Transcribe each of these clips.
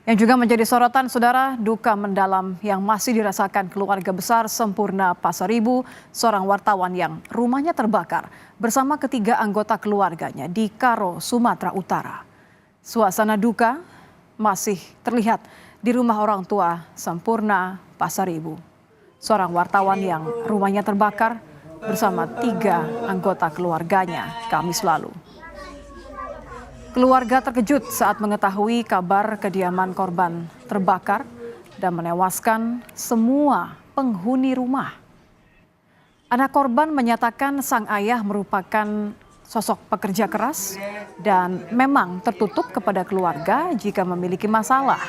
Yang juga menjadi sorotan, saudara, duka mendalam yang masih dirasakan keluarga besar Sempurna Pasaribu, seorang wartawan yang rumahnya terbakar bersama ketiga anggota keluarganya di Karo, Sumatera Utara. Suasana duka masih terlihat di rumah orang tua Sempurna Pasaribu, seorang wartawan yang rumahnya terbakar bersama tiga anggota keluarganya Kamis lalu. Keluarga terkejut saat mengetahui kabar kediaman korban terbakar dan menewaskan semua penghuni rumah. Anak korban menyatakan sang ayah merupakan sosok pekerja keras dan memang tertutup kepada keluarga jika memiliki masalah.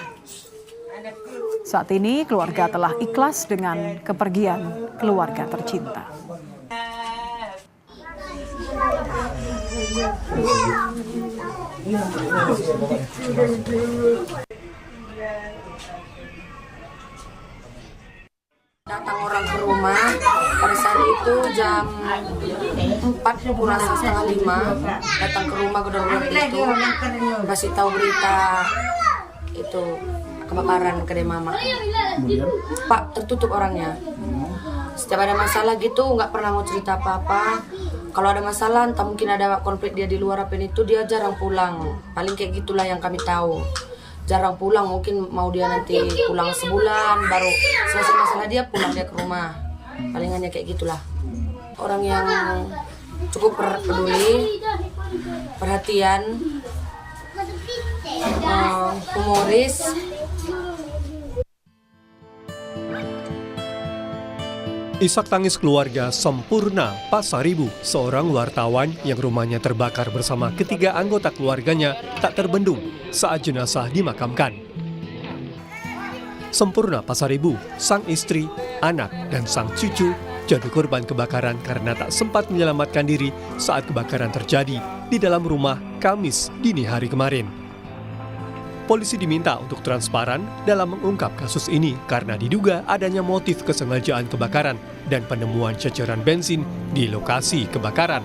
Saat ini keluarga telah ikhlas dengan kepergian keluarga tercinta. Datang orang ke rumah pada saat itu jam 4 kurasa setengah 5, datang ke rumah gedor-gedor itu kasih tahu berita itu kebakaran kedai mama. Pak, tertutup orangnya. Setiap ada masalah gitu nggak pernah mau cerita apa-apa. Kalau ada masalah entah mungkin ada konflik dia di luar apa itu, dia jarang pulang. Paling kayak gitulah yang kami tahu. Jarang pulang, mungkin mau dia nanti pulang sebulan baru selesai masalah dia pulang dia ke rumah. Palingannya kayak gitulah. Orang yang cukup peduli, perhatian, humoris. Isak tangis keluarga Sempurna Pasaribu, seorang wartawan yang rumahnya terbakar bersama ketiga anggota keluarganya, tak terbendung saat jenazah dimakamkan. Sempurna Pasaribu, sang istri, anak, dan sang cucu jadi korban kebakaran karena tak sempat menyelamatkan diri saat kebakaran terjadi di dalam rumah Kamis dini hari kemarin. Polisi diminta untuk transparan dalam mengungkap kasus ini karena diduga adanya motif kesengajaan kebakaran dan penemuan ceceran bensin di lokasi kebakaran.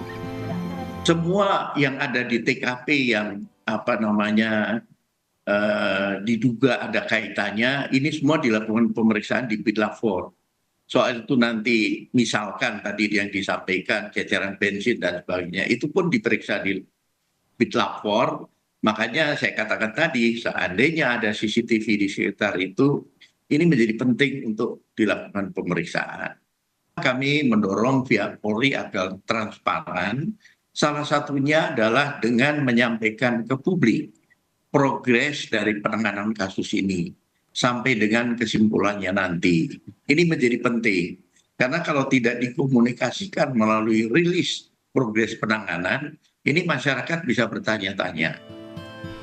Semua yang ada di TKP yang diduga ada kaitannya, ini semua dilakukan pemeriksaan di Bitlab-4. Soal itu nanti misalkan tadi yang disampaikan ceceran bensin dan sebagainya, itu pun diperiksa di Bitlab-4. Makanya saya katakan tadi, seandainya ada CCTV di sekitar itu, ini menjadi penting untuk dilakukan pemeriksaan. Kami mendorong pihak Polri agar transparan, salah satunya adalah dengan menyampaikan ke publik progres dari penanganan kasus ini, sampai dengan kesimpulannya nanti. Ini menjadi penting, karena kalau tidak dikomunikasikan melalui rilis progres penanganan, ini masyarakat bisa bertanya-tanya.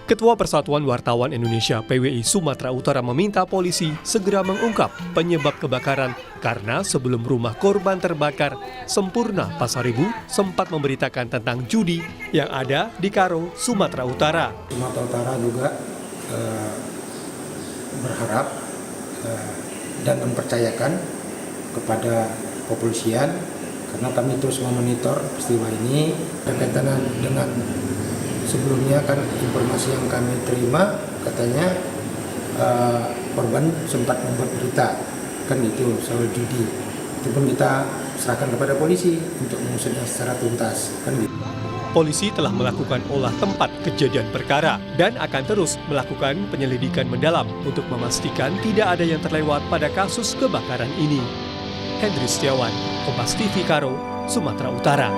Ketua Persatuan Wartawan Indonesia PWI Sumatera Utara meminta polisi segera mengungkap penyebab kebakaran karena sebelum rumah korban terbakar, Sempurna Pasaribu sempat memberitakan tentang judi yang ada di Karo, Sumatera Utara. Sumatera Utara juga berharap dan mempercayakan kepada kepolisian karena kami terus memonitor peristiwa ini berkaitan dengan sebelumnya kan informasi yang kami terima katanya korban sempat membuat berita kan itu soal judi, itu pun kita serahkan kepada polisi untuk mengusutnya secara tuntas kan gitu. Polisi telah melakukan olah tempat kejadian perkara dan akan terus melakukan penyelidikan mendalam untuk memastikan tidak ada yang terlewat pada kasus kebakaran ini. Hendri Setiawan, Kompas TV Karo, Sumatera Utara.